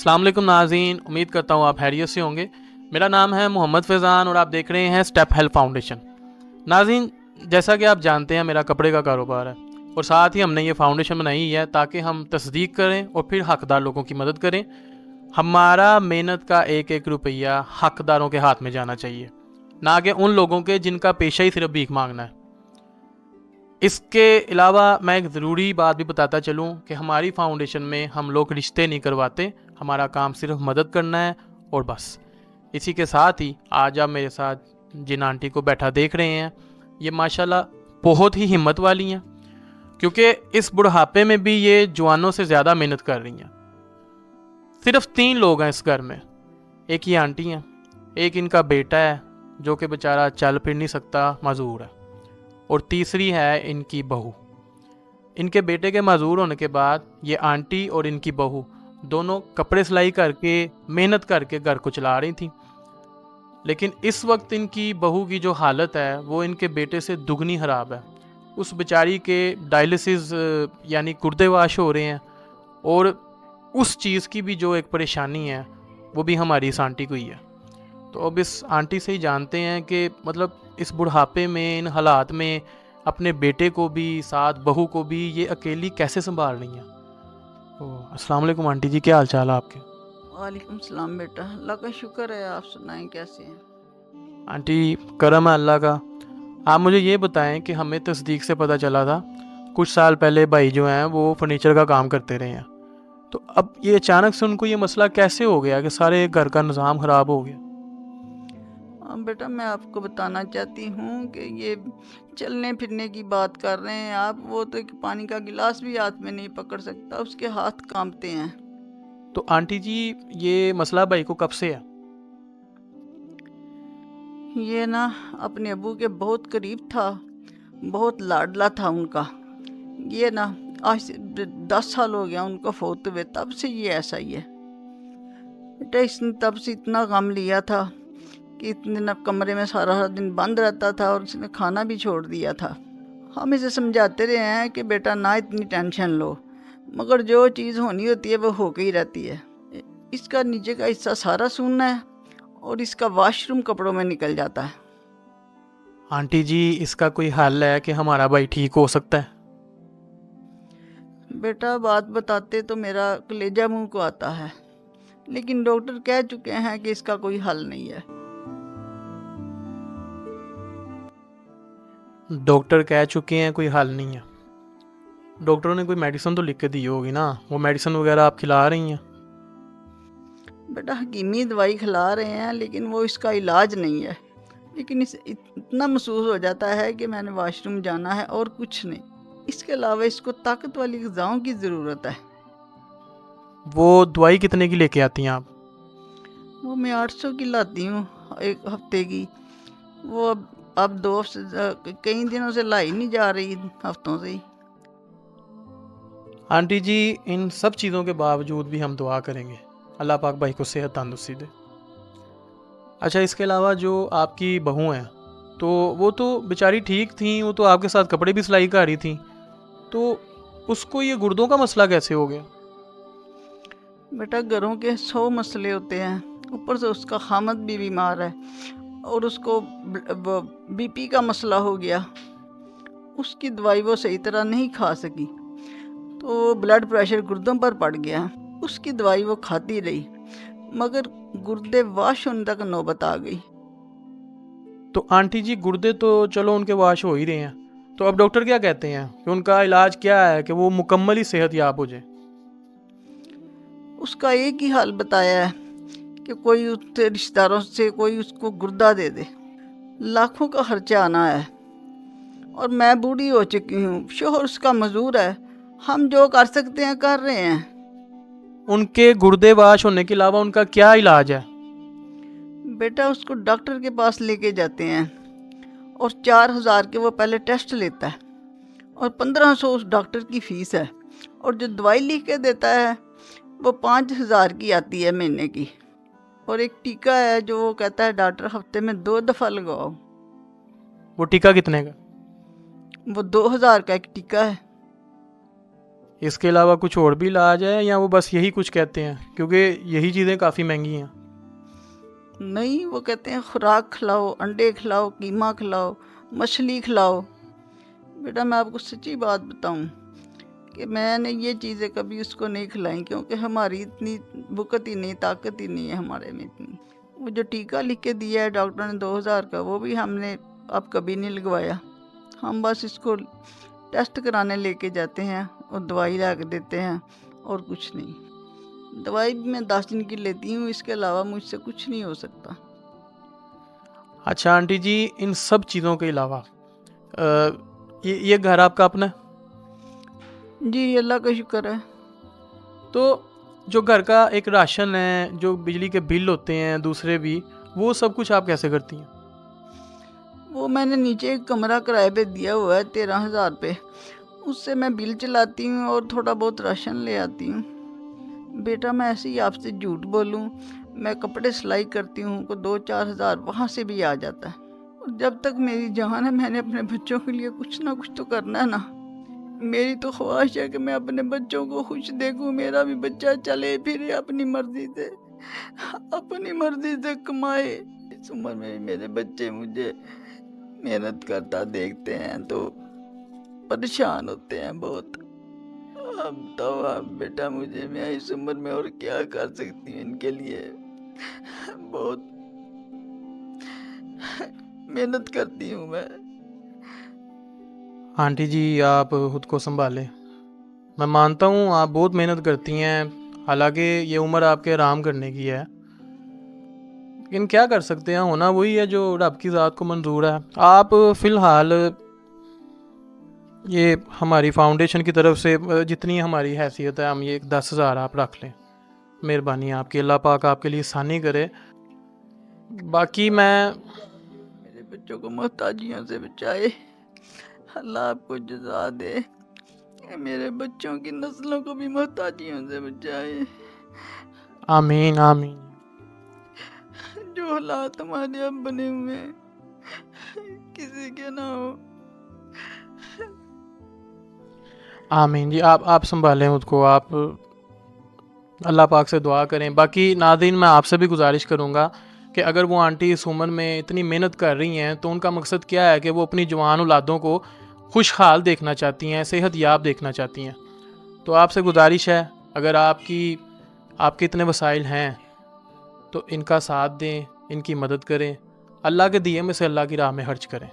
अस्सलाम वालेकुम नाज़रीन, उम्मीद करता हूँ आप खैरियत से होंगे। मेरा नाम है मोहम्मद फैज़ान और आप देख रहे हैं स्टेप हेल्प फाउंडेशन। नाज़रीन, जैसा कि आप जानते हैं मेरा कपड़े का कारोबार है और साथ ही हमने ये फाउंडेशन बनाई है ताकि हम तस्दीक करें और फिर हकदार लोगों की मदद करें। हमारा मेहनत का एक एक रुपया हकदारों के हाथ में जाना चाहिए, ना कि उन लोगों के जिनका पेशा ही सिर्फ भीख मांगना है। इसके अलावा मैं एक ज़रूरी बात भी बताता चलूँ कि हमारी फाउंडेशन में हम लोग रिश्ते नहीं करवाते, हमारा काम सिर्फ मदद करना है और बस। इसी के साथ ही आज आप मेरे साथ जिन आंटी को बैठा देख रहे हैं, ये माशाल्लाह बहुत ही हिम्मत वाली हैं, क्योंकि इस बुढ़ापे में भी ये जवानों से ज़्यादा मेहनत कर रही हैं। सिर्फ 3 लोग हैं इस घर में, एक ही आंटी हैं, एक इनका बेटा है जो कि बेचारा चल फिर नहीं सकता, माजूर है, और तीसरी है इनकी बहू। इनके बेटे के माजूर होने के बाद ये आंटी और इनकी बहू दोनों कपड़े सिलाई करके मेहनत करके घर को चला रही थी। लेकिन इस वक्त इनकी बहू की जो हालत है वो इनके बेटे से दुगनी ख़राब है। उस बेचारी के डायलिसिस यानी गुर्दे वाश हो रहे हैं, और उस चीज़ की भी जो एक परेशानी है वो भी हमारी इस आंटी को ही है। तो अब इस आंटी से ही जानते हैं कि मतलब इस बुढ़ापे में, इन हालात में अपने बेटे को भी साथ बहू को भी ये अकेली कैसे संभाल रही हैं। तो अस्सलाम वालेकुम आंटी जी, क्या हाल चाल है आपके? वालेकुम सलाम बेटा, अल्लाह का शुक्र है। आप सुनाएं कैसे हैं? आंटी, करम है अल्लाह का। आप मुझे ये बताएं कि हमें तस्दीक से पता चला था कुछ साल पहले भाई जो हैं वो फर्नीचर का काम करते रहे हैं, तो अब ये अचानक से उनको ये मसला कैसे हो गया कि सारे घर का निज़ाम ख़राब हो गया? बेटा, मैं आपको बताना चाहती हूँ कि ये चलने फिरने की बात कर रहे हैं आप। वो तो एक पानी का गिलास भी हाथ में नहीं पकड़ सकता, उसके हाथ कांपते हैं। तो आंटी जी, ये मसला भाई को कब से है? ये ना अपने अबू के बहुत करीब था, बहुत लाडला था उनका। ये ना आज से 10 साल हो गया उनको फोत हुए, तब से ये ऐसा ही है बेटा। इसने तब से इतना गम लिया था कि इतने दिन अब कमरे में सारा दिन बंद रहता था और इसने खाना भी छोड़ दिया था। हम इसे समझाते रहे हैं कि बेटा ना इतनी टेंशन लो, मगर जो चीज़ होनी होती है वो होके ही रहती है। इसका नीचे का हिस्सा सारा सूना है और इसका वॉशरूम कपड़ों में निकल जाता है। आंटी जी, इसका कोई हल है कि हमारा भाई ठीक हो सकता है? बेटा, बात बताते तो मेरा कलेजा मुंह को आता है, लेकिन डॉक्टर कह चुके हैं कि इसका कोई हल नहीं है। डॉक्टर कह चुके हैं कोई हल नहीं है? डॉक्टरों ने कोई मेडिसिन तो लिख के दी होगी ना, वो मेडिसिन वगैरह आप खिला रही हैं? बेटा, हकीमी दवाई खिला रहे हैं लेकिन वो इसका इलाज नहीं है। लेकिन इस इतना महसूस हो जाता है कि मैंने वॉशरूम जाना है और कुछ नहीं। इसके अलावा इसको ताकत वाली ग़िज़ाओं की ज़रूरत है। वो दवाई कितने की लेके आती हैं आप? वो मैं 800 की लाती हूँ एक हफ्ते की। वो अब 2 हफ्ते कई दिनों से लाई नहीं जा रही, हफ्तों से ही। आंटी जी, इन सब चीज़ों के बावजूद भी हम दुआ करेंगे अल्लाह पाक भाई को सेहत तंदुरुस्ती दे। अच्छा, इसके अलावा जो आपकी बहू हैं, तो वो तो बेचारी ठीक थी, वो तो आपके साथ कपड़े भी सिलाई कर रही थी, तो उसको ये गुर्दों का मसला कैसे हो गया? बेटा, घरों के 100 मसले होते हैं, ऊपर से उसका खामद भी बीमार है और उसको बीपी का मसला हो गया। उसकी दवाई वो सही तरह नहीं खा सकी, तो ब्लड प्रेशर गुर्दों पर पड़ गया। उसकी दवाई वो खाती रही, मगर गुर्दे वाश होने तक नौबत आ गई। तो आंटी जी, गुर्दे तो चलो उनके वाश हो ही रहे हैं, तो अब डॉक्टर क्या कहते हैं कि उनका इलाज क्या है कि वो मुकम्मल ही सेहत याब हो जाए? उसका एक ही हाल बताया है कि कोई उसके रिश्तेदारों से कोई उसको गुर्दा दे दे। लाखों का खर्चा आना है और मैं बूढ़ी हो चुकी हूँ, शोहर उसका मजदूर है। हम जो कर सकते हैं कर रहे हैं। उनके गुर्दे वाश होने के अलावा उनका क्या इलाज है? बेटा, उसको डॉक्टर के पास लेके जाते हैं और 4,000 के वो पहले टेस्ट लेता है और 1,500 उस डॉक्टर की फ़ीस है, और जो दवाई लिख के देता है वो 5,000 की आती है महीने की। और एक टीका है जो वो कहता है डॉक्टर हफ्ते में 2 दफ़ा लगाओ। वो टीका कितने का? वो 2,000 का एक टीका है। इसके अलावा कुछ और भी इलाज है या वो बस यही कुछ कहते हैं, क्योंकि यही चीज़ें काफ़ी महंगी हैं? नहीं, वो कहते हैं खुराक खिलाओ, अंडे खिलाओ, कीमा खिलाओ, मछली खिलाओ। बेटा मैं आपको सच्ची बात बताऊं कि मैंने ये चीज़ें कभी उसको नहीं खिलाई, क्योंकि हमारी इतनी बुकत ही नहीं, ताकत ही नहीं है हमारे में इतनी। वो जो टीका लिख के दिया है डॉक्टर ने 2000 का, वो भी हमने अब कभी नहीं लगवाया। हम बस इसको टेस्ट कराने लेके जाते हैं और दवाई ला के देते हैं और कुछ नहीं। दवाई भी मैं 10 दिन की लेती हूँ, इसके अलावा मुझसे कुछ नहीं हो सकता। अच्छा आंटी जी, इन सब चीज़ों के अलावा ये घर आपका अपना है? जी अल्लाह का शुक्र है। तो जो घर का एक राशन है, जो बिजली के बिल होते हैं दूसरे भी, वो सब कुछ आप कैसे करती हैं? वो मैंने नीचे एक कमरा किराए पे दिया हुआ है 13,000 पे, उससे मैं बिल चलाती हूँ और थोड़ा बहुत राशन ले आती हूँ। बेटा मैं ऐसे ही आपसे झूठ बोलूँ, मैं कपड़े सिलाई करती हूँ को 2-4 हज़ार वहाँ से भी आ जाता है। और जब तक मेरी जान है मैंने अपने बच्चों के लिए कुछ ना कुछ तो करना है ना। मेरी तो ख्वाहिश है कि मैं अपने बच्चों को खुश देखूं, मेरा भी बच्चा चले फिरे अपनी मर्जी से कमाए। इस उम्र में भी मेरे बच्चे मुझे मेहनत करता देखते हैं तो परेशान होते हैं बहुत। अब बताओ आप बेटा, मुझे मैं इस उम्र में और क्या कर सकती हूँ इनके लिए। बहुत मेहनत करती हूँ मैं। आंटी जी आप खुद को संभालें। मैं मानता हूँ आप बहुत मेहनत करती हैं, हालांकि ये उम्र आपके आराम करने की है, लेकिन क्या कर सकते हैं, होना वही है जो रब की ज़ात को मंजूर है। आप फ़िलहाल ये हमारी फाउंडेशन की तरफ से जितनी हमारी हैसियत है, हम ये 10,000 आप रख लें। मेहरबानी आपकी, अल्लाह पाक आपके लिए आसानी करे। बाकी मैं मेरे बच्चों को मोहताजियों से बचाए, अल्लाह आपको जज़ा दे। मेरे बच्चों की नस्लों को भी मोहताजियों से बचाए। आमीन आमीन। जो हालात हमारे अब बने हुए हैं किसी के ना हो। आमीन जी। आप संभालें खुद को, आप अल्लाह पाक से दुआ करें। बाकी नाज़रीन मैं आपसे भी गुजारिश करूँगा कि अगर वो आंटी इस उम्र में इतनी मेहनत कर रही हैं तो उनका मकसद क्या है कि वो अपनी जवान औलादों को खुशहाल देखना चाहती हैं, सेहत याब देखना चाहती हैं। तो आपसे गुजारिश है, अगर आपके इतने वसाइल हैं तो इनका साथ दें, इनकी मदद करें, अल्लाह के दिए में से अल्लाह की राह में खर्च करें।